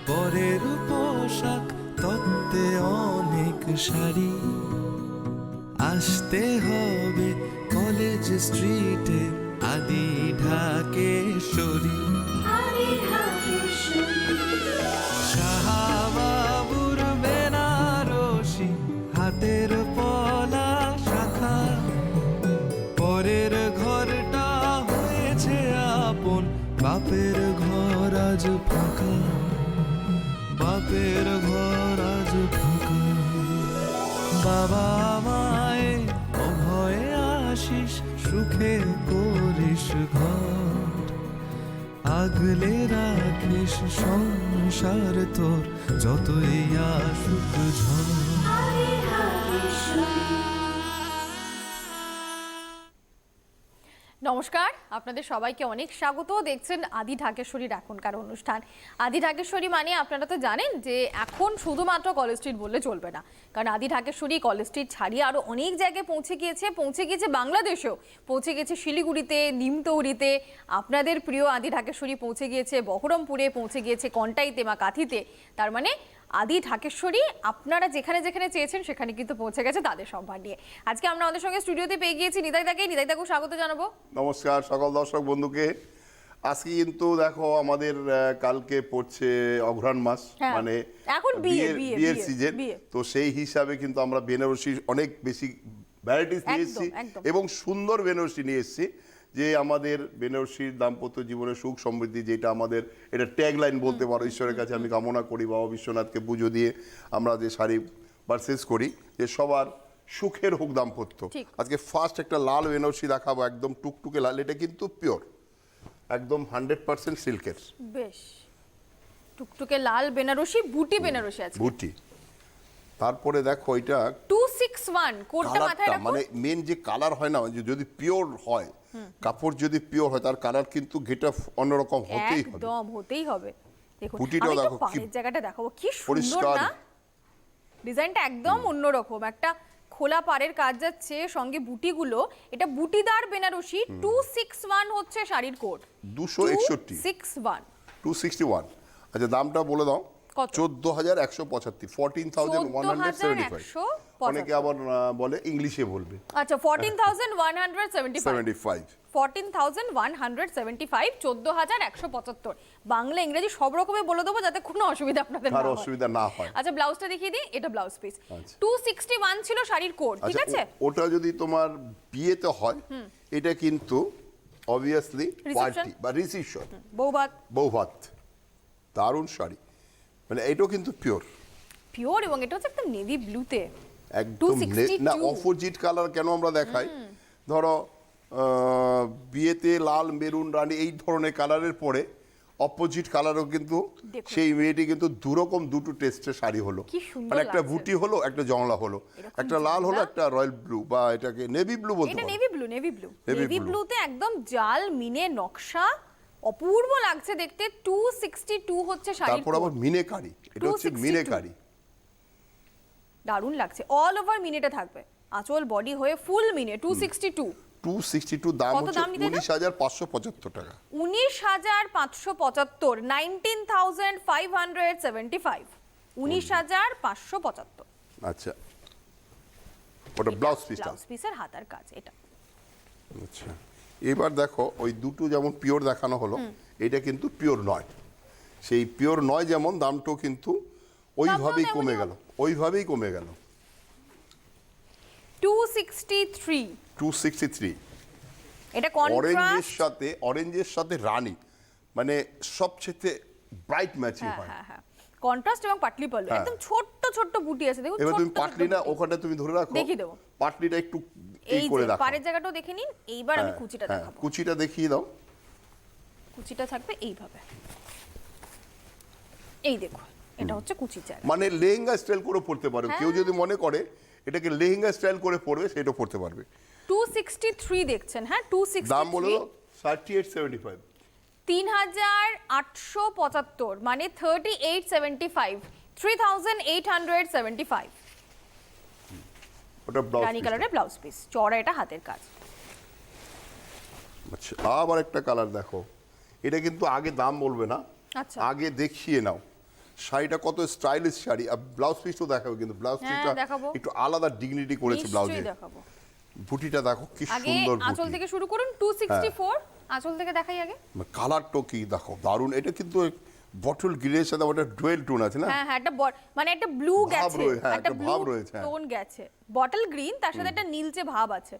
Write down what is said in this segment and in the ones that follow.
পরের পোশাক তত্ত্বে অনেক শাড়ি। আসতে হবে কলেজ স্ট্রিটে আদি ঢাকেশ্বরী। শাহবাবুর বেনারসি হাতের পলা শাখা। পরের ঘরটা হয়েছে আপন, বাপের ঘর আজ ফাঁকা, বাপের ঘর আজ ফাঁকা। বাবা মায়ে অভয়ে আশিস সুখে করিস ঘর। আগলে রাখিস সংসার তোর যতই আসুক ঝড়। নমস্কার, আপনাদের সবাইকে অনেক স্বাগত। দেখছেন আদি ঢাকেশ্বরীর এখনকার অনুষ্ঠান। আদি ঢাকেশ্বরী মানে আপনারা তো জানেন যে এখন শুধুমাত্র কলেজ স্ট্রিট বললে চলবে না, কারণ আদি ঢাকেশ্বরী কলেজ স্ট্রিট ছাড়িয়ে আরও অনেক জায়গায় পৌঁছে গিয়েছে বাংলাদেশেও, পৌঁছে গেছে শিলিগুড়িতে, নিমতৌড়িতে। আপনাদের প্রিয় আদি ঢাকেশ্বরী পৌঁছে গিয়েছে বহরমপুরে, পৌঁছে গিয়েছে কন্টাইতে, মা কাঁথিতে। তার মানে আদি ঢাকেশ্বরী আপনারা যেখানে যেখানে চেয়েছেন সেখানে কিন্তু পৌঁছে গেছে তাদের সম্ভার নিয়ে। আজকে আমরা আমাদের সঙ্গে স্টুডিওতে পেয়ে গিয়েছি নিতাইদাকে স্বাগত জানাবো। নমস্কার সকল দর্শক বন্ধুকে। আজকে কিন্তু দেখো আমাদের কালকে পড়ছে অঘ্রাণ মাস, মানে এখন বিয়ের সিজন। তো সেই হিসাবে কিন্তু আমরা বেনারসি অনেক বেশি ভ্যারাইটিস নিয়ে এসেছি এবং সুন্দর বেনারসি নিয়ে এসেছি। যে আমাদের বেনারসির দাম্পত্য জীবনের সুখ সমৃদ্ধি, যেটা আমাদের এটা ট্যাগ লাইন বলতে পারো। ঈশ্বরের কাছে আমি কামনা করি, বাবা বিশ্বনাথকে পুজো দিয়ে আমরা যে শাড়ি পারচেস করি, যে সবার সুখের হোক দাম্পত্য। আজকে ফার্স্ট একটা লাল বেনারসি দেখাবো, একদম টুকটুকে লাল। এটা কিন্তু পিওর, একদম 100% সিল্কের। বেশ টুকটুকে লাল বেনারসি, বুটি বেনারসি আছে, বুটি। তারপরে দেখো এটা 261 কোডটা মাথায় রাখো। মানে মেন যে কালার হয় না, যদি পিওর হয় কাপড়, যদি পিওর হয় তার কালার কিন্তু গেটা অন্যরকম হতেই হবে, একদম হতেই হবে। দেখুন বুটিটাও দেখো কি জায়গাটা দেখাবো, কি সুন্দর পরিষ্কার না ডিজাইনটা, একদম অন্যরকম একটা খোলা পাড়ের কাজ যাচ্ছে, সঙ্গে বুটিগুলো। এটা বুটিদার বেনারসি। 261 হচ্ছে শাড়ির কোড, 261 261। আচ্ছা দামটা বলে দাও। 14,175, 14,175। অনেকে আবার বলে ইংলিশে বলবে। আচ্ছা 14,175 14,175 14,175 বাংলা ইংরেজি সব রকমে বলে দেবো যাতে কোনো অসুবিধা আপনাদের না হয়। আচ্ছা ব্লাউজটা দেখিয়ে দিই, এটা ব্লাউজ পিস। 261 ছিল শাড়ির কোড, ঠিক আছে? ওটা যদি তোমার বিয়েতে হয়, এটা কিন্তু অবভিয়াসলি পার্টি বা রিসেপশন, বৌভাত। দারুণ শাড়ি, মানে এটাও কিন্তু পিওর এবং এটা হচ্ছে একদম নেভি ব্লুতে। একদম না অপোজিট কালার কেন আমরা দেখাই, ধরো বিয়েতে লাল, মেরুন, রানী এই ধরনের কালারের পরে অপোজিট কালারও কিন্তু সেই মেয়েটি কিন্তু দুরকম দুটো টেস্টের শাড়ি হলো, মানে একটা বুটি হলো, একটা জংলা হলো, একটা লাল হলো, একটা রয়্যাল ব্লু বা এটাকে নেভি ব্লু বলতে পারো। নেভি ব্লুতে একদম জাল মিনে নকশা, অপূর্ব লাগছে দেখতে। 262 হচ্ছে শাড়ি। তারপর আবার মিনেকারি, এটা হচ্ছে মিনেকারি, দারুণ লাগছে। অল ওভার মিনেটা থাকবে, আঁচল বডি হয়ে ফুল মিনে। 262 দাম হচ্ছে 19,575 টাকা। 19,575 19,575 19,575। আচ্ছা ওটা ব্লাউজ পিসের হাতার কাজ এটা। আচ্ছা এবার দেখো ওই দুটো যেমন পিওর দেখানো হলো, এটা কিন্তু পিওর নয়। সেই পিওর নয় যেমন দামটাও কিন্তু ওইভাবেই কমে গেল, 263 এটা অরেঞ্জের সাথে রানী, মানে সবচেয়ে ব্রাইট ম্যাচিং হয়। হ্যাঁ কন্ট্রাস্ট এবং পাটলি পল্লু, একদম ছোট ছোট বুটি আছে দেখুন। এবার তুমি পাটলি না ওখানে তুমি ধরে রাখো, দেখিয়ে দেবো পাটলিটা একটু এই করে রাখো, পাড়ের জায়গাটাও দেখে নিন। এইবার আমি কুচিটা দেখাবো, কুচিটা দেখিয়ে দাও। কুচিটা থাকবে এইভাবে, এই দেখো এটা হচ্ছে কুচির জায়গা, মানে লেহেঙ্গা স্টাইল করে পড়তে পারো। কেউ যদি মনে করে এটাকে লেহেঙ্গা স্টাইল করে পড়বে, সেটা পড়তে পারবে। 263 দেখছেন, হ্যাঁ 263। দাম বলো 3875, 3,875 মানে 3875, 3,875। ওটা ব্লাউজ রানী কালারের ব্লাউজ পিস, চড়া এটা হাতের কাজ। আচ্ছা আবার একটা কালার দেখো, এটা কিন্তু আগে দাম বলবে না, আগে দেখিয়ে নাও। শাড়িটা কত স্টাইলিশ শাড়ি। আর ব্লাউজ পিসও দেখাবো, কিন্তু ব্লাউজ পিসটা দেখাবো। একটু আলাদা ডিগনিটি করেছে ব্লাউজে। নিশ্চয়ই দেখাবো। বুটিটা দেখো কি আগে সুন্দর আঁচল বুটি। থেকে শুরু করুন 264, আঁচল থেকে দেখাই আগে। কালারটা কি দেখো দারুণ। এটা কিন্তু বটল গ্রিনের সাথে ওটা ডুয়েল টোন আছে না? হ্যাঁ হ্যাঁ, একটা মানে একটা ব্লু ভাব গেছে, হ্যাঁ, একটা একটা ব্লু ভাব রয়েছে, হ্যাঁ। টোন গেছে, বটল গ্রিন, তার সাথে একটা নীলচে ভাব আছে।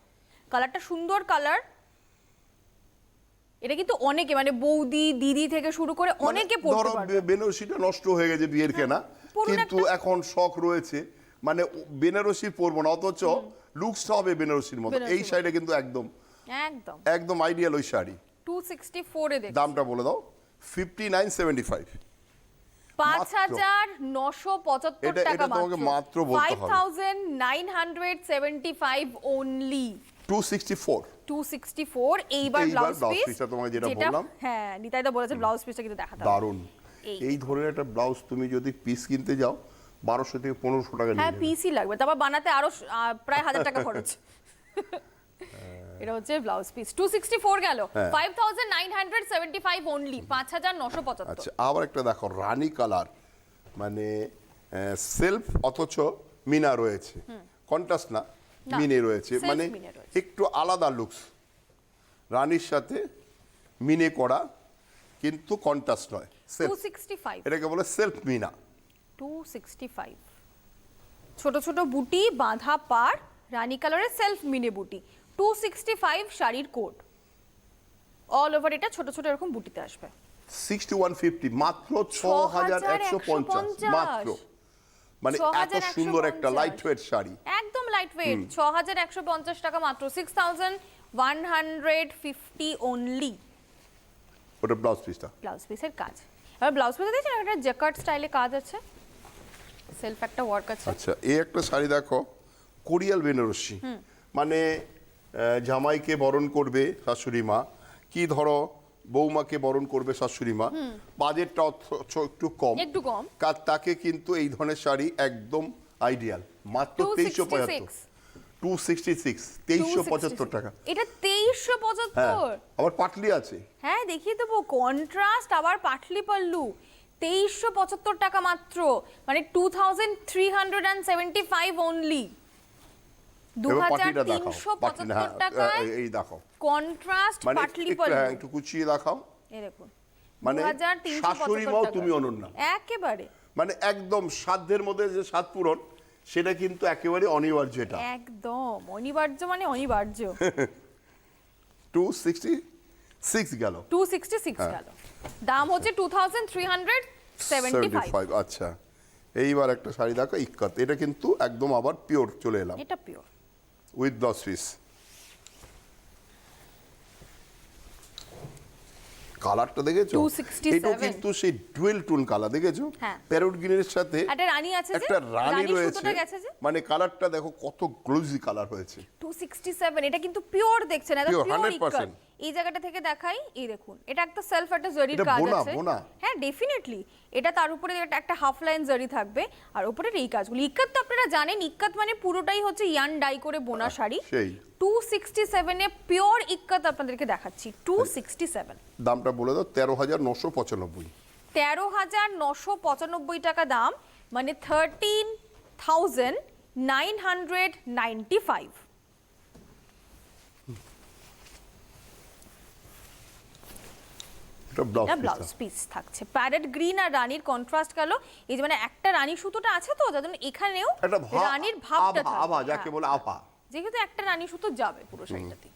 কালারটা সুন্দর কালার। এটা কিন্তু অনেকে মানে বৌদি দিদি থেকে শুরু করে অনেকে পড়তে ধরো পারবে। বেনারসিটা নষ্ট হয়ে গেছে বিয়ের কেনা, পরুন কিন্তু এখন শখ রয়েছে মানে বেনারসি পরবো না, অথচ লুকসটা হবে বেনারসির মতো। বেনারসির এই শাড়িটা কিন্তু একদম একদম একদম আইডিয়াল ওই শাড়ি। 264 এ দেখুন। দামটা বলে দাও। 5975। 5975 এটা টাকা তোমাকে মাত্র বলতে হবে। 5975 only। 264। 264। এইবার ব্লাউজ পিস, পিসটা তোমাকে যেটা বললাম, হ্যাঁ নিতাই দা বলেছে ব্লাউজ পিসটা কিন্তু দেখাতে হবে। দারুণ। এই। এই ধরনের একটা ব্লাউজ তুমি যদি পিস কিনতে যাও 1200 থেকে 1500 টাকা নিয়ে হ্যাঁ যাবে। পিসই লাগবে, তারপর বানাতে আরো প্রায় 1000 টাকা খরচ। এটা হচ্ছে ব্লাউজ পিস। 264 গেল। 5975 only। 5975। আচ্ছা, আবার একটা দেখো রানী কালার, মানে সেলফ অথচ মিনা রয়েছে, কন্ট্রাস্ট না, না, মিনে রয়েছে, self মানে মিনে রয়েছে। একটু আলাদা লুকস। রানীর সাথে মিনে করা, কিন্তু কন্ট্রাস্ট নয়, সেলফ। 265। এটাকে বলে সেলফ মিনা। 265। ছোট ছোট বুটি, বাঁধা পাড়, রানী কালারের সেলফ মিনে বুটি। 265 শাড়ির কোড। অল ওভার এটা ছোট ছোট এরকম বুটিতে আসবে। 6150, মাত্র 6150 মাত্র। মানে এত সুন্দর একটা লাইট ওয়েট শাড়ি, একদম লাইট ওয়েট। 6150 টাকা মাত্র। 6150 only। ওটা ব্লাউজ পিসটা। ব্লাউজ পিসের কাজ। এবার ব্লাউজ পিসে দেখছেন একটা জ্যাকার্ড স্টাইলে কাজ আছে, সেলফ একটা ওয়ার্ক আছে। আচ্ছা, এই একটা শাড়ি দেখো, কোরিয়াল বেনারসি, মানে জামাইকে বরণ করবে শাশুড়ি মা, কি ধরো বৌমাকে বরণ করবে শাশুড়ি মা, বাজেটটা একটু কম, তাকে কিন্তু এই ধরনের শাড়ি একদম আইডিয়াল। মাত্র 2375। 266, 2375 টাকা। এটা 2375। হ্যাঁ, আবার পাটলি আছে। হ্যাঁ দেখিয়ে দেবো, কন্ট্রাস্ট আবার পাটলি পাল্লু। 2375 টাকা মাত্র, মানে 2375 only। 2375 টাকায় এই দেখো কন্ট্রাস্ট মানে পাটলি পাল্লু। একটু কুচিয়ে দেখাও। এই দেখুন, মানে 2375 শাশুড়ি মাও টাকা। তুমি অনন্যা একেবারে মানে একদম সাধ্যের মধ্যে যে স্বাদ পূরণ, সেটা কিন্তু একেবারে অনিবার্য। এটা একদম অনিবার্য, মানে অনিবার্য। 266 গেল। 266 গেল। দাম হচ্ছে 2375। আচ্ছা, এইবার একটা শাড়ি দেখো, ইক্কাত। এটা কিন্তু একদম আবার পিওর চলে এলাম, এটা পিওর উইথ ব্লাউজ পিস। কালারটা দেখেছো? 267 এটা কিন্তু সেই ডুয়েল টোন কালার, দেখেছো? হ্যাঁ। প্যারোট গ্রিনের সাথে একটা রানী আছে, যে একটা রানী রয়েছে, সুতোটা গেছে যে। মানে কালারটা দেখো কত গ্লোজি কালার হয়েছে। 267। এটা কিন্তু পিওর, দেখছেন এটা Pure, পিওর 100%। ইক্কাত। এই জায়গাটা থেকে দেখাই, এই দেখুন, এটা একটা সেলফ একটা জরির এটা কাজ বোনা, আছে। বোনা। হ্যাঁ ডেফিনেটলি। এটা তার উপরে একটা হাফ লাইন জরি থাকবে, আর উপরের এই কাজগুলো। ইক্কাত তো আপনারা জানেন, ইক্কাত মানে পুরোটাই হচ্ছে ইয়ান ডাই করে বোনা শাড়ি। সেই 267 এ পিওর ইক্কাত আপনাদেরকে দেখাচ্ছি। 267। দামটা বলে দাও। 13995। 13995 টাকা দাম, মানে 13,995। এটা ব্লাউজ পিস থাকছে। প্যারেট গ্রিন আর রানীর কন্ট্রাস্ট গেল। এই যে মানে একটা রানী সুতোটা আছে তো, যার জন্য এখানেও একটা রানীর ভাবটা থাকবে। আভা যাকে বলে আভা, যেহেতু একটা রানী সুতো যাবে পুরো শাড়িটাতে।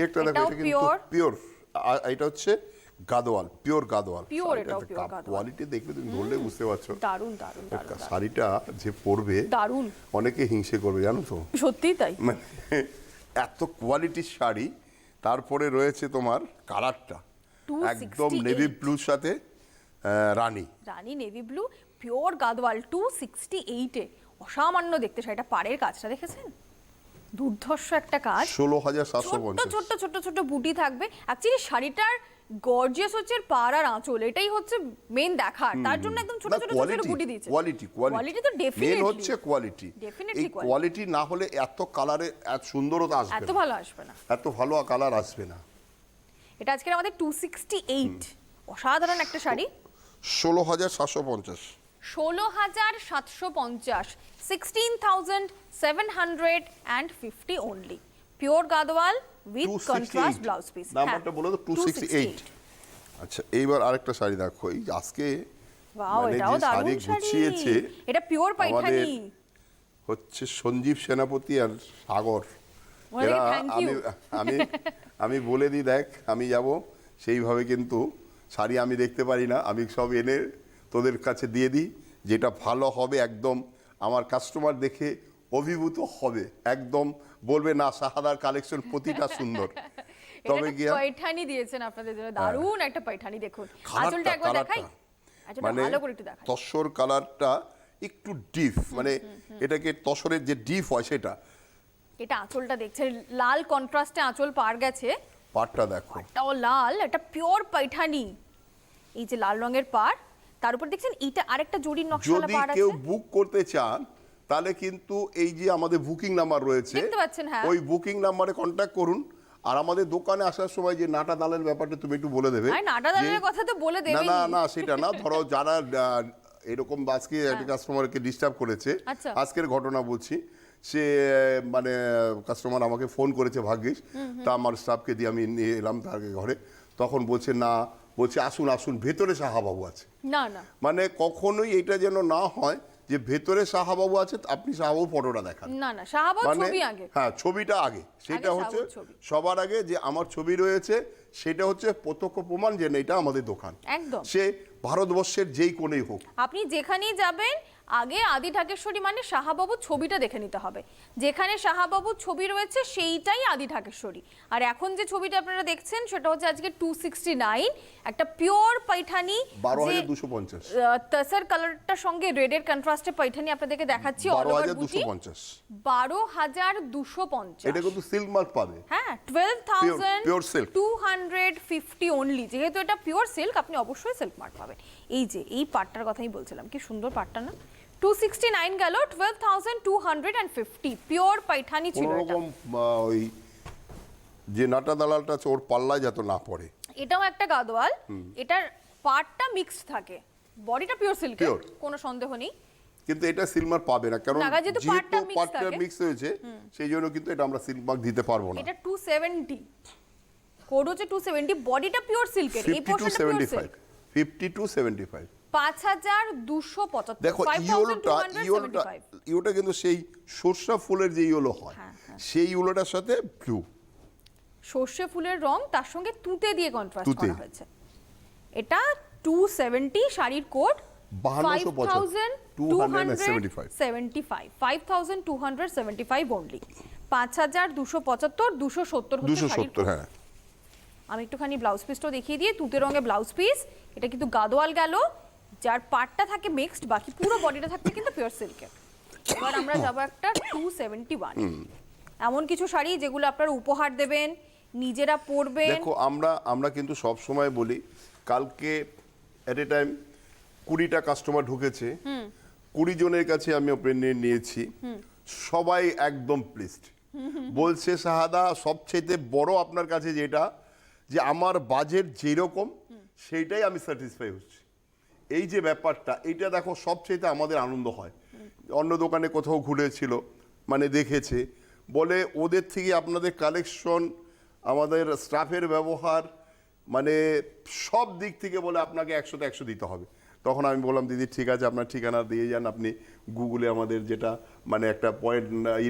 একটা দেখো, এটাও এটা কিন্তু pure। পিওর। এটা হচ্ছে গাদোয়াল, পিওর গাদোয়াল। Pure, এটাও pure গাদোয়াল। কোয়ালিটি দেখলে তুমি ধরলে বুঝতে পারছো। দারুন দারুন দারুন শাড়িটা যে পরবে, দারুন, অনেকে হিংসে করবে, জানো তো? সত্যিই তাই। মানে এত কোয়ালিটির শাড়ি, তারপরে রয়েছে তোমার কালারটা 268 একদম নেভি ব্লুর সাথে রানী নেভি ব্লু পিওর গাদওয়াল। 268 এ অসামান্য দেখতে শাড়িটা। পাড়ের কাজটা দেখেছেন, দুর্ধর্ষ একটা কাজ। 16,750। ছোট্ট ছোট্ট ছোট্ট বুটি থাকবে। অ্যাকচুয়ালি শাড়িটার গর্জিয়াস হচ্ছে পাড় আর আঁচল, এটাই হচ্ছে মেন দেখার। তার জন্য একদম ছোট ছোট ছোট বুটি দিয়েছে। কোয়ালিটি তো ডেফিনেটলি মেন হচ্ছে কোয়ালিটি। এই কোয়ালিটি না হলে এত কালারে এত সুন্দরতা আসবে না, এত ভালো আসবে না, এত ভালো কালার আসবে না। এটা আজকে আমাদের 268। অসাধারণ একটা sari. 16,750। 16,750, 16,750 only. Pure Gadwal with 268 contrast blouse piece. নাম্বারটা বলো তো 268। আচ্ছা এইবার আরেকটা শাড়ি দেখো, এই আজকে ওয়াও, মানে এটাও যে শাড়ি দারুণ শাড়ি। গুছিয়েছে এটা পিওর পাইঠানি। আমাদের হচ্ছে সঞ্জীব সেনাপতি আর সাগর। ওনাদেরকে এরা thank আমি you। আমি আমি বলে দিই, দেখ আমি যাব সেইভাবে, কিন্তু শাড়ি আমি দেখতে পারি না, আমি সব এনে তোদের কাছে দিয়ে দিই, যেটা ভালো হবে একদম আমার কাস্টমার দেখে অভিভূত হবে, একদম বলবে না শাহাদার কালেকশন প্রতিটা সুন্দর। তবে কি পাইঠানি দিয়েছেন আপনাদের জন্য, দারুণ একটা পাইঠানি। দেখুন আঁচলটা একবার দেখাই, আঁচলটা মানে ভালো করে একটু দেখাই। তসর কালারটা একটু ডিপ, মানে এটাকে তসরের যে ডিপ হয় সেটা। এটা আঁচলটা দেখছেন, লাল কন্ট্রাস্টে আঁচল পার গেছে, পাটটা দেখো, পাটটাও লাল, এটা পিওর পাইঠানি। এই যে লাল রঙের পার, তার উপর দেখছেন এইটা আরেকটা জরির নকশালা যদি পার কেউ আছে। বুক করতে চান তাহলে কিন্তু এই যে আমাদের বুকিং নাম্বার রয়েছে, দেখতে পাচ্ছেন, হ্যাঁ। ওই বুকিং নাম্বারে কন্ট্যাক্ট করুন। আর আমাদের দোকানে আসার সময় যে নাটা দালের ব্যাপারটা তুমি একটু বলে দেবে। আরে নাটা দালের কথা তো বলে না দেবেনই। না না সেটা না, ধরো যারা এরকম আজকে একটা কাস্টমারকে ডিস্টার্ব করেছে, আচ্ছা। আজকের ঘটনা বলছি, সে মানে কাস্টমার আমাকে ফোন করেছে ভাগ্যিস, তা আমার স্টাফকে দিয়ে আমি নিয়ে এলাম তাকে ঘরে, তখন বলছে না, বলছে আসুন আসুন ভেতরে সাহাবাবু আছে। না না, মানে কখনোই এটা যেন না হয় যে ভেতরে সাহাবাবু আছে, আপনি সাহাবাবু ফটোটা দেখান। না না, শাহাবাদ মানে ছবি আগে। হ্যাঁ ছবিটা আগে, সেটা আগে হচ্ছে শাহাবাদ ছবি। সবার আগে যে আমার ছবি রয়েছে, সেটা হচ্ছে প্রত্যক্ষ প্রমাণ যে না, এটা আমাদের দোকান। একদম। সে ভারতবর্ষের যেই কোণেই হোক। আপনি যেখানেই যাবেন আগে আদি ঢাকেশ্বরী মানে শাহাবাবুর ছবিটা দেখে নিতে হবে, যেখানে শাহাবাবুর ছবি রয়েছে সেইটাই আদি ঢাকেশ্বরী। আর এখন যে ছবিটা আপনারা দেখছেন সেটা হচ্ছে আজকে 269, একটা পিওর পাইঠানি, 12,250, তসর কালারটার সঙ্গে রেডের কন্ট্রাস্টে পাইঠানি আপনাদেরকে দেখাচ্ছি। অল ওভার বুটি 12,250, 12,250। এটা কিন্তু সিল্ক মার্ক পাবে। হ্যাঁ, Pure silk। 12,250 অনলি। যেহেতু এটা পিওর সিল্ক, আপনি অবশ্যই সিল্ক মার্ক পাবেন। এই যে এই পাটটার কথাই বলছিলাম, কি সুন্দর পাটটা না। 269 গেল, 12,250 পিওর পাইঠানি ছিল এটা। কোনোরকম ওই যে নাটা দালালটা আছে ওর পাল্লায় যাতে না পড়ে। এটাও একটা গাদোয়াল, এটার পাটটা মিক্সড থাকে, বডিটা পিওর সিল্কের, Pure। কোনো সন্দেহ নেই। কিন্তু এটা সিল্ক মার্ক পাবে না, কারণ না, যেহেতু পাটটা যেহেতু mix পাটটা থাকে। মিক্স হয়েছে, সেই জন্য কিন্তু এটা আমরা সিল্ক মার্ক দিতে পারবো না। এটা 270, কোড হচ্ছে 270, বডিটা পিওর সিল্কের, এই পোরশনটা পিওর সিল্ক। 5275 5,275। দেখো ইয়োটা কিন্তু সেই সরষা ফুলের যে ইয়েলো হয়, সেই ইয়েলোটার সাথে ব্লু, সর্ষে ফুলের রং, তার সঙ্গে তুঁতে দিয়ে কন্ট্রাস্ট তুঁতে। করা হয়েছে। এটা 270, শাড়ির কোড 5275 5275 অনলি। 5,275, 270 হচ্ছে শাড়ির 270। code। হ্যাঁ আমি একটুখানি ব্লাউজ পিসটাও দেখিয়ে দিয়ে, তুঁতে রঙের ব্লাউজ পিস, এটা কিন্তু গাদোয়াল গেল, যার পার্টটা থাকে মিক্সড, বাকি পুরো বডিটা থাকছে কিন্তু পিওর সিল্কের। এবার আমরা যাবো একটা 271, এমন কিছু শাড়ি যেগুলো আপনারা উপহার দেবেন, নিজেরা পরবেন। দেখো আমরা কিন্তু সব সময় বলি, কালকে এট এ টাইম 20টা কাস্টমার ঢুকেছে, 20 জনের কাছে আমি ওপেনিয়ন নিয়েছি, সবাই একদম প্লিজড, বলছে শাহাদা সবচেয়ে বড় আপনার কাছে যেটা, যে আমার বাজেট যেরকম সেইটাই আমি স্যাটিসফাই হচ্ছি। এই যে ব্যাপারটা, এইটা দেখো সবচেয়ে আমাদের আনন্দ হয়। অন্য দোকানে কোথাও ঘুরেছিল, মানে দেখেছে, বলে ওদের থেকে আপনাদের কালেকশন, আমাদের স্টাফের ব্যবহার, মানে সব দিক থেকে বলে আপনাকে 100তে 100 দিতে হবে। তখন আমি বললাম দিদি ঠিক আছে, আপনার ঠিকানা দিয়ে যান, আপনি গুগলে আমাদের যেটা মানে একটা পয়েন্ট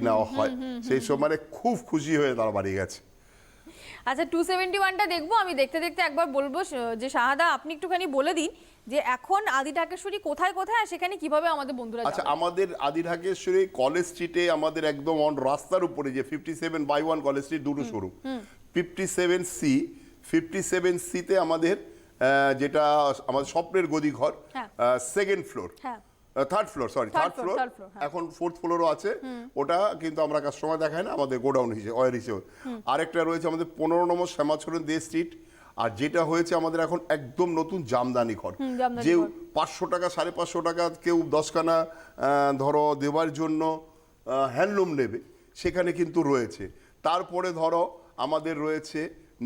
নেওয়া হয়, সেই সব মানে খুব খুশি হয়ে তারা বাড়ি গেছে। আচ্ছা 271টা দেখবো, আমি দেখতে দেখতে একবার বলবো যে শাহাদা আপনি একটুখানি বলে দিন যে এখন আদি ঢাকেশ্বরী কোথায় কোথায়, আর সেখানে কিভাবে আমাদের বন্ধুরা আচ্ছা যাবে। আমাদের আদি ঢাকেশ্বরী কলেজ স্ট্রিটে আমাদের একদম অন রাস্তার উপরে যে 57/1 কলেজ স্ট্রিট, দুটো শোরুম, 57C তে আমাদের যেটা আমাদের স্বপ্নের গদি ঘর, second floor, third floor, third floor, এখন ফোর্থ ফ্লোরও আছে, ওটা কিন্তু আমরা কাস্টমার দেখাই না, আমাদের গোডাউন হিসেবে, ওয়ার হিসেবে। আরেকটা রয়েছে আমাদের 15 নম্বর শ্যামাচরণ দে স্ট্রিট, আর যেটা হয়েছে আমাদের এখন একদম নতুন জামদানি ঘর, যে 500 টাকা 550 টাকা কেউ 10খানা ধরো দেওয়ার জন্য হ্যান্ডলুম নেবে, সেখানে কিন্তু রয়েছে। তারপরে ধরো আমাদের রয়েছে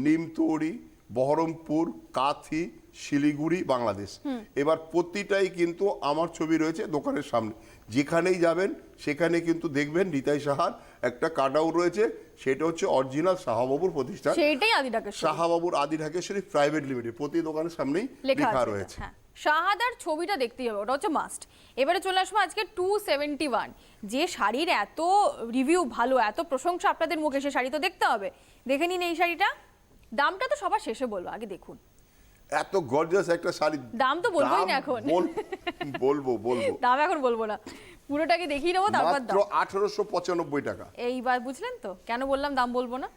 নিমতৌড়ি, বহরমপুর, কাঁথি, শিলিগুড়ি, বাংলাদেশ। এবার প্রতিটাই কিন্তু আমার ছবি রয়েছে দোকানের সামনে। যেখানেই যাবেন সেখানে কিন্তু দেখবেন নিতাই সাহার একটা কাট আউট রয়েছে, সেটা হচ্ছে অরিজিনাল সাহাবাবুর প্রতিষ্ঠান, সেইটাই আদি ঢাকেশ্বরী। সাহাবাবুর আদি ঢাকেশ্বরী প্রাইভেট লিমিটেড। প্রতি দোকানের সামনেই লেখা রয়েছে। হ্যাঁ, শাহাদার ছবিটা দেখতেই হবে, ওটা হচ্ছে মাস্ট। এবারে চলে আসবো আজকে 271, যে শাড়ির এত রিভিউ ভালো, এত প্রশংসা আপনাদের মুখে, সে শাড়ি তো দেখতে হবে। দেখে নিন এই শাড়িটা, দামটা তো সবার শেষে বলবো, আগে দেখুন। এত গর্জিয়াস একটা শাড়ি, দাম তো বলবোই না এখন। বলবো দাম এখন বলবো না, পুরোটাকে দেখিয়ে নেবো, তারপর মাত্র 1895 টাকা। এইবার বুঝলেন তো কেন বললাম দাম বলবো না।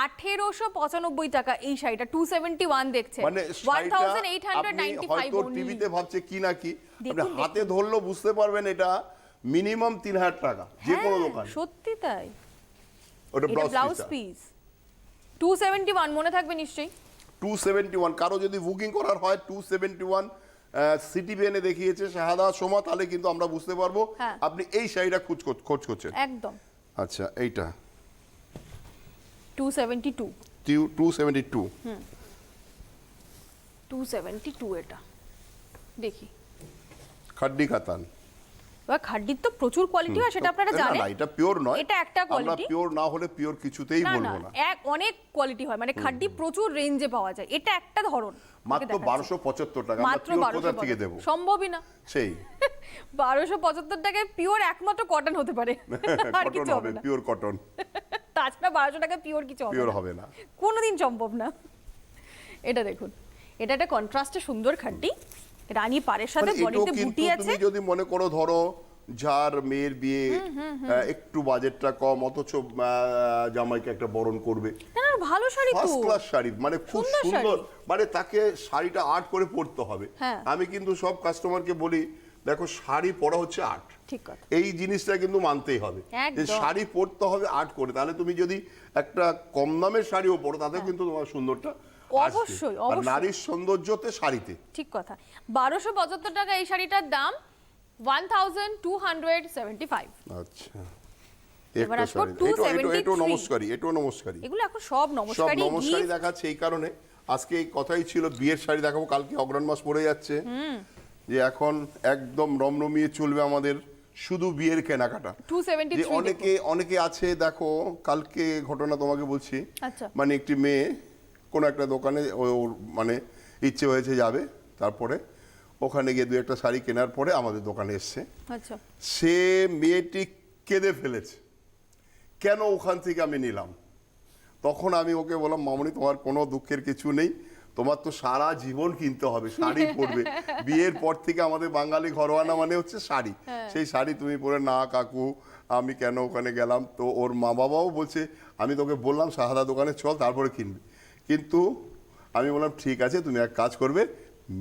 1895 টাকা এই শাড়িটা, 271 দেখছেন, মানে শাড়িটা আপনি 1895 হয়তো only। টিভিতে ভাবছে কি না কি, আপনি দেখুন, হাতে ধরলেও বুঝতে পারবেন এটা মিনিমাম 3000 টাকা যে কোনো হ্যাঁ, দোকানে। সত্যি তাই। ওটা এটা ব্লাউজ পিস পিস 271, মনে থাকবে নিশ্চয়ই। 271, কারো যদি বুকিং করার হয় 271 সিটি পেনে দেখিয়েছে শাহাদা সোমা, তাহলে কিন্তু আমরা বুঝতে পারবো হ্যাঁ। আপনি এই শাড়িটা খোঁজ করছেন। একদম। আচ্ছা, এইটা 272 এটা দেখি। খাড্ডি কাতান। এবার খাড্ডির তো প্রচুর কোয়ালিটি হয়, সেটা আপনারা না, জানেন। না, এটা পিওর নয়। এটা একটা আমরা কোয়ালিটি। পিওর না হলে পিওর কিছুতেই না না, বলবো না। অনেক কোয়ালিটি হয়, মানে খাড্ডি প্রচুর রেঞ্জে পাওয়া যায়, এটা একটা ধরন। মাত্র 1275 টাকা। আমরা মাত্র পিওর কোথা থেকে 1275, দেব? সম্ভবই না। সেই 1275 টাকায় পিওর একমাত্র কটন হতে পারে, আর কটন কিছু হবে, হবে না। Pure cotton. তাছাড়া 1200 টাকায় পিওর কিছু পিওর হবে না, কোনোদিন সম্ভব না। এটা দেখুন, এটা একটা কন্ট্রাস্টে সুন্দর খাড্ডি, রানী পাড়ের সাথে মানে বডিতে এটাও কিন্তু বুটি আছে। তুমি যদি মনে করো, ধরো যার মেয়ের বিয়ে, একটু বাজেটটা কম, অথচ জামাইকে একটা বরণ করবে, না না, ভালো শাড়ি তো, ফার্স্ট ক্লাস শাড়ি, মানে খুব সুন্দর সুন্দর, শাড়ি। মানে তাকে শাড়িটা আর্ট করে পরতে হবে। হ্যাঁ। আমি কিন্তু সব কাস্টমারকে বলি, দেখো শাড়ি পরা হচ্ছে আর্ট। ঠিক কথা। এই জিনিসটা কিন্তু মানতেই হবে যে একদম। শাড়ি পরতে হবে আর্ট করে। তাহলে তুমি যদি একটা কম দামের শাড়িও পরো, তাতে কিন্তু তোমার সুন্দরটা আসবে। অবশ্যই, আর অবশ্যই। নারীর সৌন্দর্যতে শাড়িতে। ঠিক কথা। 1275 টাকা এই শাড়িটার দাম, 1275। আচ্ছা, এবার একটা আসবো শাড়ি। 273। এটাও নমস্কারী, এটাও নমস্কারী। এগুলো এখন সব সব নমস্কারী নমস্কারী gift। দেখাচ্ছে এই কারণে, আজকে এই কথাই ছিল বিয়ের শাড়ি দেখাবো। কালকে অগ্রহণ মাস পড়ে যাচ্ছে, যে এখন একদম রমরমিয়ে চলবে আমাদের শুধু বিয়ের কেনাকাটা। 273 যে অনেকে আছে, দেখো কালকে ঘটনা তোমাকে বলছি। আচ্ছা। মানে একটি মেয়ে কোনো একটা দোকানে ওর মানে ইচ্ছে হয়েছে যাবে, তারপরে ওখানে গিয়ে দু একটা শাড়ি কেনার পরে আমাদের দোকানে এসছে। আচ্ছা। সে মেয়েটি কেঁদে ফেলেছে, কেন ওখান থেকে আমি নিলাম। তখন আমি ওকে বললাম, মামনি তোমার কোনো দুঃখের কিছু নেই, তোমার তো সারা জীবন কিনতে হবে, শাড়ি পরবে। বিয়ের পর থেকে আমাদের বাঙালি ঘরোয়ানা মানে হচ্ছে শাড়ি, সেই শাড়ি তুমি পরে, না কাকু আমি কেন ওখানে গেলাম। তো ওর মা বাবাও বলছে, আমি তোকে বললাম শাহাদা দোকানে চল, তারপরে কিনবি। কিন্তু আমি বললাম ঠিক আছে, তুমি এক কাজ করবে,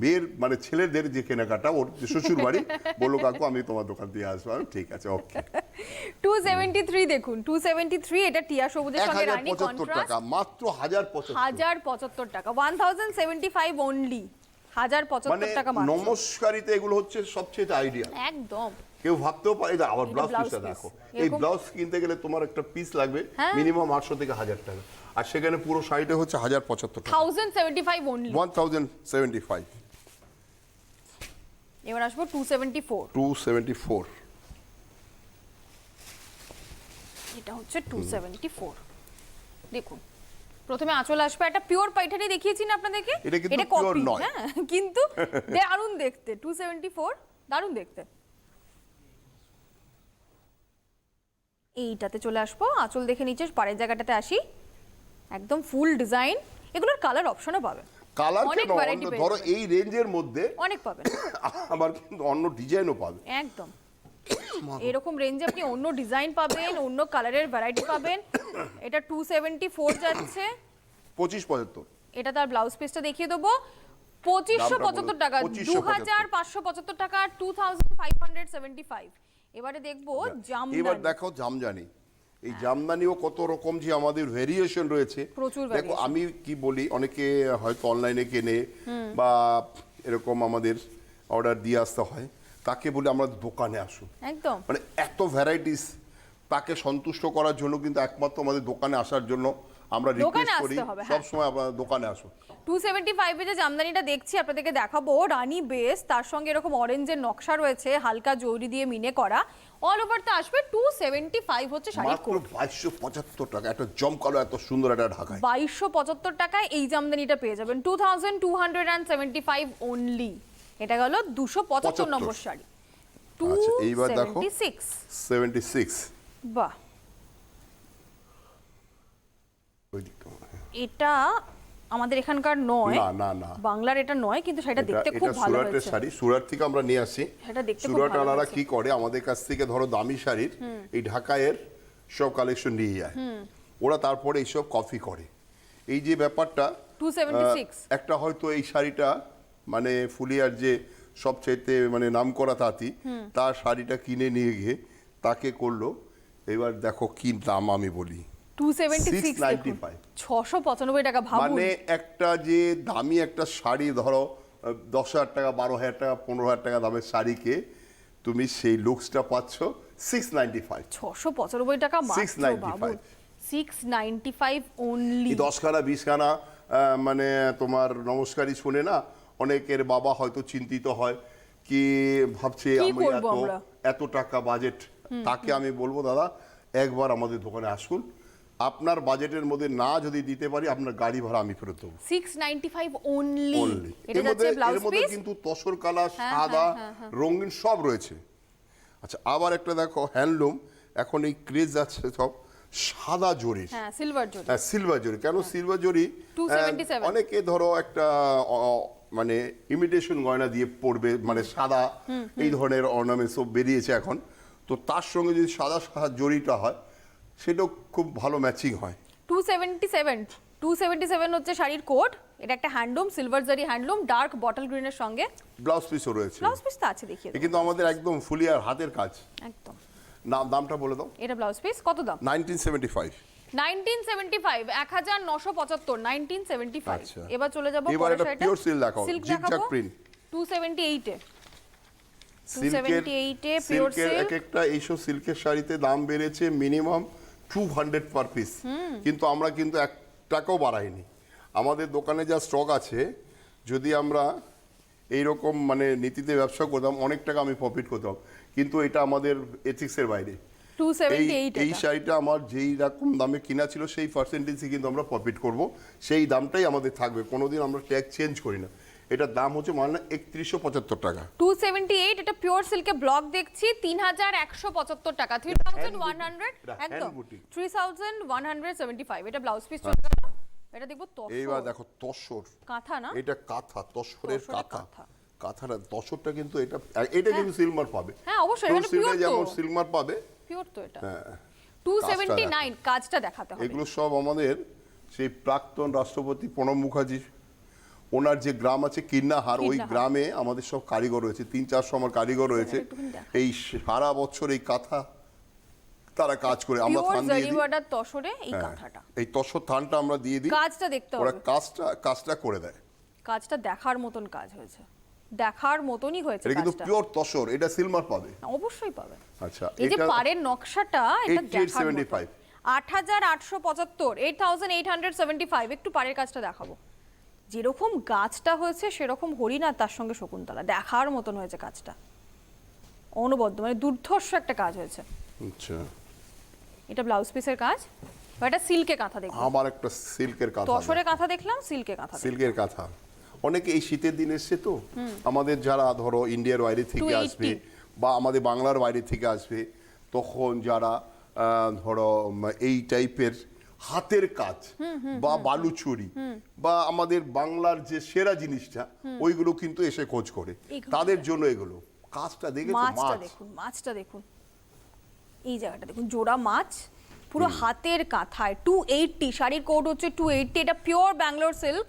মেয়ের মানে ছেলেদের যে কেনাকাটা, ওর শ্বশুর বাড়ি, বললো কাকু আমি তোমার দোকান দিয়ে আসবো। আমি ঠিক আছে, ওকে। 273 দেখুন, 273, এটা টিয়া সবুজের সঙ্গে রানী 1075 কন্ট্রাস্ট। টাকা, মাত্র 1075। 1075 টাকা, 1075 অনলি, 1075 মানে টাকা মাত্র। নমস্কারিতে এগুলো হচ্ছে সবচেয়ে আইডিয়াল। একদম। কেউ ভাবতেও পারে। এটা আবার এটা ব্লাউজ blouse পিসটা piece। দেখো, এই এরকম- ব্লাউজ কিনতে গেলে তোমার একটা পিস লাগবে হ্যাঁ। মিনিমাম 800 থেকে 1000 টাকা, আর সেখানে পুরো শাড়িটা হচ্ছে 1075 টাকা, 1075 অনলি। 1075। এবার আসবো 274। 274। এটা হচ্ছে 274। দেখুন, প্রথমে আঁচল আসবে, একটা পিওর পাইঠানি দেখিয়েছি না আপনাদেরকে। এটা কিন্তু copy, pure নয়। হ্যাঁ, কিন্তু দারুণ দেখতে। 274 দারুণ দেখতে। এইটাতে চলে আসবো, আঁচল দেখে নিচে পাড়ের জায়গাটাতে আসি, একদম ফুল ডিজাইন। এগুলোর কালার অপশনও পাবে, কালার অনেক কেন, variety পেয়ে ধরো যাবেন। এই রেঞ্জের মধ্যে অনেক পাবেন, আবার কিন্তু অন্য ডিজাইনও পাবে। একদম। এরকম রেঞ্জে আপনি অন্য ডিজাইন পাবেন, অন্য কালারের ভ্যারাইটি পাবেন। এটা 274 যাচ্ছে। 2575। এটা তার ব্লাউজ পিসটা দেখিয়ে দেবো, 2575 টাকা, 2575 2575 টাকা, 2575। এবারে দেখবো এবার জামদানি। দেখো জামদানি, এই জামদানিও কত রকম যে আমাদের ভেরিয়েশন রয়েছে। প্রচুর দেখো variation। আমি কি বলি, অনেকে হয়তো অনলাইনে কেনে বা এরকম আমাদের অর্ডার দিয়ে আসতে হয়, তাকে বলি আমরা দোকানে আসুন। একদম। মানে এত ভ্যারাইটিস, তাকে সন্তুষ্ট করার জন্য কিন্তু একমাত্র আমাদের দোকানে আসার জন্য আমরা দোকানে রিকোয়েস্ট করি আসতে হবে, হ্যাঁ। সব সময় আপনারা দোকানে আসুন। 275 এ যে জামদানিটা দেখছি আপনাদেরকে দেখাবো, রানী বেস, তার সঙ্গে এরকম অরেঞ্জের নকশা রয়েছে, হালকা জরি দিয়ে মিনে করা, অল ওভার তা আসবে 275 হচ্ছে শাড়ির মাত্র কোড। 2275 টাকা, একটা জমকালো এত সুন্দর একটা ঢাকায় 2275 টাকায় এই জামদানিটা পেয়ে যাবেন, 2275 অনলি। এটা গেল 275 নম্বর শাড়ি। আচ্ছা, এইবার দেখো 276। 76 বাহ, ওই দিকটা মনে হয়। এটা আমাদের এখানকার নয়, না না না, বাংলার এটা নয়, কিন্তু সেটা দেখতে এটা খুব ভালো সুরাটের হয়েছে। শাড়ি, সুরাট থেকে আমরা নিয়ে আসি। সেটা দেখতে খুব সুরাট ভালো আলারা হয়েছে। কি করে, আমাদের কাছ থেকে ধরো দামি শাড়ির এই ঢাকায়ের সব কালেকশন নিয়ে যায়, ওরা তারপরে এইসব কপি করে। এই যে ব্যাপারটা 276। একটা হয়তো এই শাড়িটা মানে ফুলিয়ার যে সবচাইতে মানে নামকরা তাঁতি, তার শাড়িটা কিনে নিয়ে গিয়ে তাকে করলো, এবার দেখো কি দাম আমি বলি, 276 695 695 টাকা, ভাবুন। মানে একটা যে দামি একটা শাড়ি ধরো 10,000 টাকা, 12,000 টাকা, 15,000 টাকা দামের শাড়িকে তুমি সেই লুকসটা পাচ্ছ 695। 695 টাকা মাত্র, 695 ভাবুন। 695 অনলি। 10খানা 20খানা মানে তোমার নমস্কারই শুনে না অনেকের বাবা হয়তো চিন্তিত হয় কি ভাবছে কি আমি করবো আমরা? এত টাকা বাজেট, তাকে আমি বলবো দাদা একবার আমাদের দোকানে আসুন, আপনার বাজেটের মধ্যে না যদি দিতে পারি আপনার গাড়ি ভাড়া আমি ফেরত দেবো। 695 অনলি। Only। এটা এর যাচ্ছে মধ্যে ব্লাউজ পিস। কিন্তু তসর কালার, হ্যাঁ, সাদা, হ্যাঁ। রঙিন সব রয়েছে। আচ্ছা, আবার একটা দেখো হ্যান্ডলুম, এখন এই ক্রেজ আছে সব সাদা জরির, হ্যাঁ, সিলভার জরি। হ্যাঁ সিলভার জরি। কেন সিলভার জরি? 277 অনেকে ধরো একটা মানে ইমিটেশন গয়না দিয়ে পড়বে, মানে সাদা এই ধরনের অর্নামেন্টস সব বেরিয়েছে এখন, তো তার সঙ্গে যদি সাদা সাদা জরিটা হয় সেটাও খুব ভালো ম্যাচিং হয়। 277 হচ্ছে শাড়ির কোড। এটা একটা হ্যান্ডলুম, সিলভার জরি হ্যান্ডলুম, ডার্ক বটল গ্রিনের সঙ্গে ব্লাউজ পিসও রয়েছে, ব্লাউজ পিস তো আছে, দেখিয়ে এ দেবো। কিন্তু আমাদের একদম ফুলিয়ার হাতের কাজ। একদম। দামটা বলে দাও। এটা ব্লাউজ পিস কত দাম? 1975। 1975, 1975, 1975। আচ্ছা। এবার চলে যাব এবার একটা pure silk দেখাও, সিল্ক zigzag দেখাবো print। 278 এ। সিল্কের 278 এ পিওর সিল্কের এক সিল্ক। একটা এইসব সিল্কের শাড়িতে দাম বেড়েছে মিনিমাম 200 পার পিস, কিন্তু আমরা কিন্তু 1 টাকাও বাড়াইনি। আমাদের দোকানে যা স্টক আছে, যদি আমরা এইরকম মানে নীতিতে ব্যবসা করতাম অনেক টাকা আমি প্রফিট করতাম, কিন্তু এটা আমাদের এথিক্সের বাইরে। 278 এই শাড়িটা আমার যেই রকম দামে কিনা ছিল সেই পার্সেন্টেজে কিন্তু আমরা প্রফিট করব, সেই দামটাই আমাদের থাকবে, কোনোদিন আমরা ট্যাগ চেঞ্জ করি না। এটার দাম হচ্ছে মানে 3175 টাকা। 278, এটা পিওর সিল্কে ব্লক দেখছি 3175 টাকা, 3100, এটা একদম hand boutique। 3175। এটা ব্লাউজ পিস চলে গেল। এটা দেখবো তসর। এইবার দেখো তসর, কাঁথা না? এটা কাঁথা, তসরের তসরের কাঁথা। কাঁথা। কাঁথাটা তসরটা কিন্তু এটা কিন্তু সিলমার পাবে। হ্যাঁ, অবশ্যই, এটা সিল্কে pure তো। যেমন সিলমার পাবে, পিওর তো এটা। হ্যাঁ। 279, কাজটা দেখাতে হবে। এগুলো সব আমাদের সেই প্রাক্তন রাষ্ট্রপতি প্রণব মুখার্জি ওনার যে গ্রাম আছে কিন্নাহার, ওই কিন্নাহার। গ্রামে আমাদের সব কারিগর রয়েছে, 300-400 আমার কারিগর রয়েছে। এই সারা বছর এই কাঁথা তারা কাজ করে, আমরা পিওর থান দিয়ে জারি দিই। বর্ডার তসরে এই হ্যাঁ, কাঁথাটা। এই তসর থানটা আমরা দিয়ে দিই, কাজটা দেখতে ওরা হবে। কাজটা করে দেয়। কাজটা দেখার মতন কাজ হয়েছে, দেখার মতনই হয়েছে এটা কিন্তু কাজটা। পিওর তসর, এটা সিলমার পাবে। অবশ্যই পাবে। আচ্ছা, এই যে এটা পাড়ের নকশাটা, এটা দেখার মতো। 8875। 8875, 8875। একটু পাড়ের কাজটা দেখাবো। যেরকম গাছটা হয়েছে সেরকম হরিণ আর তার সঙ্গে শকুন্তলা, দেখার মতন হয়েছে কাজটা, অনবদ্য, মানে দুর্ধর্ষ একটা কাজ হয়েছে। আচ্ছা, এটা ব্লাউজ পিসের কাজ, বা এটা সিল্কে কাঁথা দেখলাম। আবার একটা সিল্কের কাঁথা, তসরে কাঁথা দেখলাম, সিল্কে কাঁথা দেখলাম। সিল্কের কাঁথা। অনেকে এই শীতের দিন এসছে তো, আমাদের যারা ধরো ইন্ডিয়ার বাইরে থেকে 280 আসবে বা আমাদের বাংলার বাইরে থেকে আসবে, তখন যারা ধরো এই টাইপের হাতের কাজ বা বালুচুরি বা আমাদের বাংলার যে সেরা জিনিসটা, ওইগুলো কিন্তু এসে খোঁজ করে, এগুলো। তাদের জন্য এগুলো। কাজটা দেখেছো? মাছটা মাছ দেখুন, মাছটা দেখুন, এই জায়গাটা দেখুন, জোড়া মাছ, পুরো হাতের কাঁথায়। 280, শাড়ির কোড হচ্ছে 280। এটা পিওর ব্যাঙ্গালোর সিল্ক,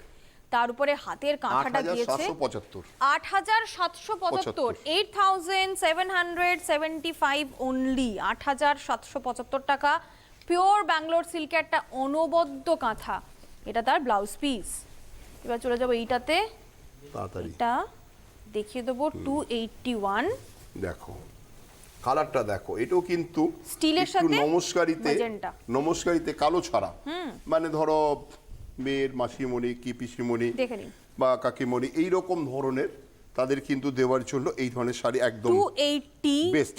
তার উপরে হাতের কাঁথাটা দিয়েছে 8775। 8775, 8775 অনলি। 8775 টাকা, পিওর ব্যাঙ্গালোর সিল্কে একটা অনবদ্য কাঁথা। এটা তার ব্লাউজ পিস। এবার চলে যাবো এইটাতে, তাড়াতাড়ি এটা দেখিয়ে দেবো 281। দেখো, কালারটা দেখো, এটাও কিন্তু স্টিলের একটু সাথে নমস্কারিতে magenta। নমস্কারিতে কালো ছাড়া, মানে ধরো মেয়ের মাসিমণি কি পিসিমণি দেখে নিন। বা কাকিমণি এইরকম ধরনের তাদের কিন্তু দেওয়ার জন্য এই ধরনের শাড়ি একদম best।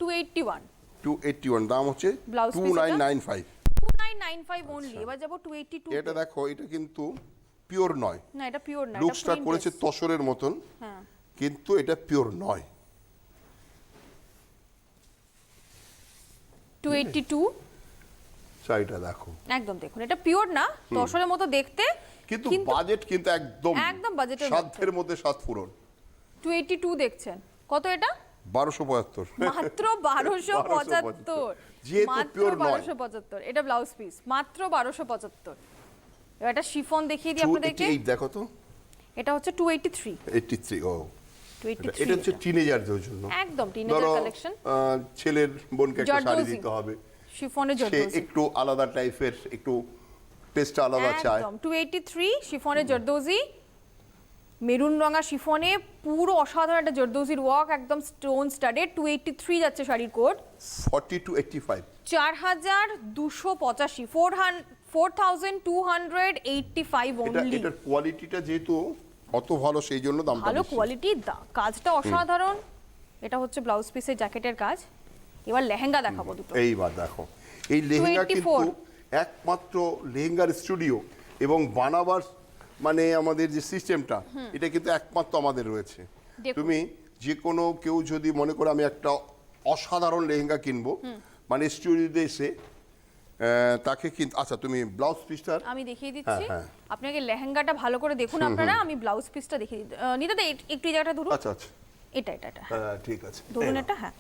281 281 দাম হচ্ছে Blouse piece 2995। 2995 অনলি। এবার যাব 282। এটা দেখো, এটা কিন্তু পিওর নয়, না এটা পিওর না, এটা লুকসটা print করেছে dress। তসরের মতন, হ্যাঁ কিন্তু এটা পিওর নয়। 282 শাড়িটা দেখো, একদম দেখুন, এটা পিওর না, তসরের মতো দেখতে, কিন্তু বাজেট কিন্তু একদম একদম বাজেটের সাধ্যের মধ্যে সাত পূরণ। 282 দেখছেন, কত এটা? 1275। মাত্র 1275। যেহেতু মাত্র পিওর নয়। 1275। এটা ব্লাউজ পিস মাত্র 1275। এবার এটা শিফন দেখিয়ে দিই আপনাদেরকে। 288 দেখো তো, এটা হচ্ছে 283। 83। ও, এটা 283 হচ্ছে টিনেজারদের জন্য, একদম টিনেজার ধরো কালেকশন। ছেলের বোনকে একটা শাড়ি জর্দোজি। দিতে হবে, শিফনের সে জর্দোজি একটু আলাদা টাইপের, একটু টেস্টটা আলাদা চায়। একদম 283 শিফনের জর্দোজি, মেরুন রঙা শিফনে, পুরো অসাধারণ একটা জর্দোজির ওয়ার্ক, একদম স্টোন স্টাডেড। 283 যাচ্ছে শাড়ির কোড। 40 to 85। 4285, 4285 এটা অনলি। এটার কোয়ালিটিটা যেহেতু অত ভালো, সেই জন্য দামটা ভালো বেশি। কোয়ালিটির, কাজটা অসাধারণ। এটা হচ্ছে ব্লাউজ পিসের জ্যাকেটের কাজ। এবার লেহেঙ্গা দেখাবো দুটো। এইবার দেখো, এই লেহেঙ্গা 284 কিন্তু একমাত্র লেহেঙ্গার স্টুডিও এবং বানাবার মানে আমাদের যে সিস্টেমটা, এটা কিন্তু একমাত্র আমাদের রয়েছে। দেখুন। তুমি যে কোনো কেউ যদি মনে করো আমি একটা অসাধারণ লেহেঙ্গা কিনবো, মানে স্টুডিওতে এসে তাকে কিন্তু, আচ্ছা তুমি ব্লাউজ পিসটা আমি দেখিয়ে দিচ্ছি, হ্যাঁ। আপনাকে লেহেঙ্গাটা ভালো করে দেখুন আপনারা। আমি ব্লাউজ পিসটা দেখিয়ে দিই। নিতে দে একটু এই জায়গাটা ধরুন। আচ্ছা আচ্ছা, এটা এটা এটা হ্যাঁ ঠিক আছে, ধরুন এটা। হ্যাঁ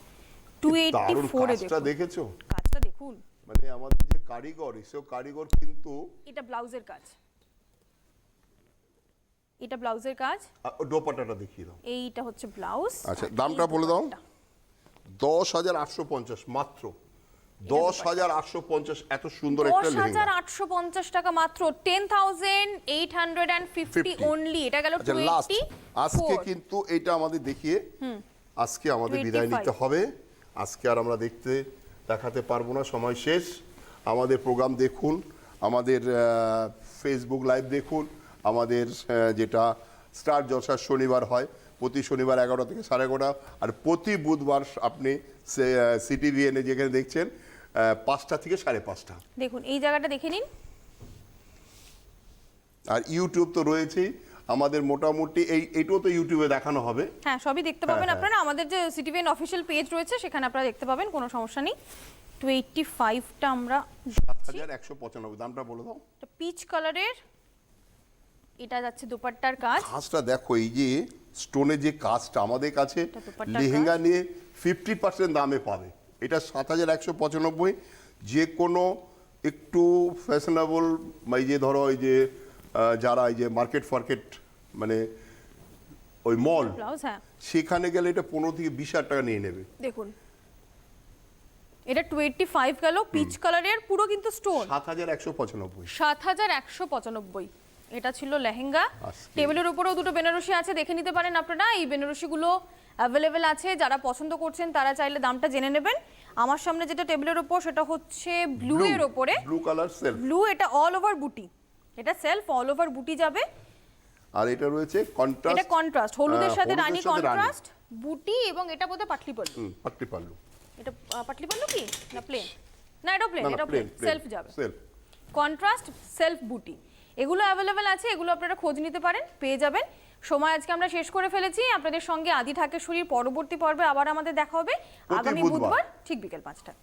দারুণ 284 এ কাজটা দেখুন, দেখেছো? কাজটা দেখুন। মানে আমাদের যে কারিগর, সে কারিগর কিন্তু এটা ব্লাউজের কাজ, এটা ব্লাউজের কাজ। দোপাট্টাটা দেখিয়ে দাও। এইটা হচ্ছে ব্লাউজ। আচ্ছা, দামটা বলে দাও। 10,850 মাত্র, 10,850। এত সুন্দর একটা লেহেঙ্গা। 10,850 টাকা মাত্র। 10,850 অনলি। এটা গেল আচ্ছা, লাস্ট 284। আজকে কিন্তু এটা আমাদের দেখিয়ে আজকে আমাদের বিদায় 285 নিতে হবে। আজকে আর আমরা দেখাতে পারবো না, সময় শেষ। আমাদের প্রোগ্রাম দেখুন, আমাদের ফেসবুক লাইভ দেখুন, আমাদের যেটা স্টার জলসা শনিবার হয়, প্রতি শনিবার 11টা থেকে 11:30, আর প্রতি বুধবার আপনি সিটিভিএনে যেখানে দেখছেন 5টা থেকে 5:30। দেখুন এই জায়গাটা দেখে নিন। আর ইউটিউব তো রয়েছেই আমাদের, মোটামুটি এইটাও তো ইউটিউবে দেখানো হবে। হ্যাঁ সবই দেখতে পাবেন হ্যাঁ। আপনারা। আমাদের যে সিটিভিএন অফিসিয়াল পেজ রয়েছে সেখানে আপনারা দেখতে পাবেন, কোনো সমস্যা নেই। 285টা আমরা 7,195। দামটা বলে দাও। পিচ কালারের, এটা যাচ্ছে দোপাট্টার কাজ। কাজটা দেখো, এই যে স্টোনের যে কাজটা আমাদের কাছে এটা দোপাট্টার লেহেঙ্গা নিয়ে 50% দামে পাবে। এটা 7,195। যে কোনো একটু ফ্যাশনেবল, এই যে ধরো এই যে যারা এই যে মার্কেট মানে ওই মল, ব্লাউজ হ্যাঁ সেখানে গেলে এটা 15 থেকে 20,000 টাকা নিয়ে নেবে। দেখুন এটা 285 গেল, পিচ কালারের, পুরো কিন্তু স্টোন। 7,195। 7,195। এটা ছিল লেহেঙ্গা। আজকে টেবিলের উপরেও দুটো বেনারসি আছে, দেখে নিতে পারেন আপনারা। এই বেনারসিগুলো অ্যাভেলেবেল আছে, যারা পছন্দ করছেন তারা চাইলে দামটা জেনে নেবেন। আমার সামনে যেটা টেবিলের উপর সেটা হচ্ছে ব্লু এর উপরে, ব্লু কালার সেলফ। ব্লু, এটা অল ওভার বুটি, এটা সেলফ অল ওভার বুটি যাবে। আর এটা রয়েছে কন্ট্রাস্ট, এটা কন্ট্রাস্ট, হলুদের সাথে রানী হলুদের সাথে রানী। কন্ট্রাস্ট বুটি, এবং এটা বোধহয় পাটলি পল্লু। পাটলি পাল্লু। এটা পাটলি পল্লু কি না প্লেন? না এটা প্লেন, না, এটা প্লেন, প্লেন, সেলফ যাবে। সেলফ। কন্ট্রাস্ট সেলফ বুটি, এগুলো অ্যাভেলেবেল আছে, এগুলো আপনারা খোঁজ নিতে পারেন, পেয়ে যাবেন। সময় আজকে আমরা শেষ করে ফেলেছি। আপনাদের সঙ্গে আদি ঢাকেশ্বরীর পরবর্তী পর্বে আবার আমাদের দেখা হবে আগামী বুধবার। বুধবার ঠিক বিকেল 5টায়।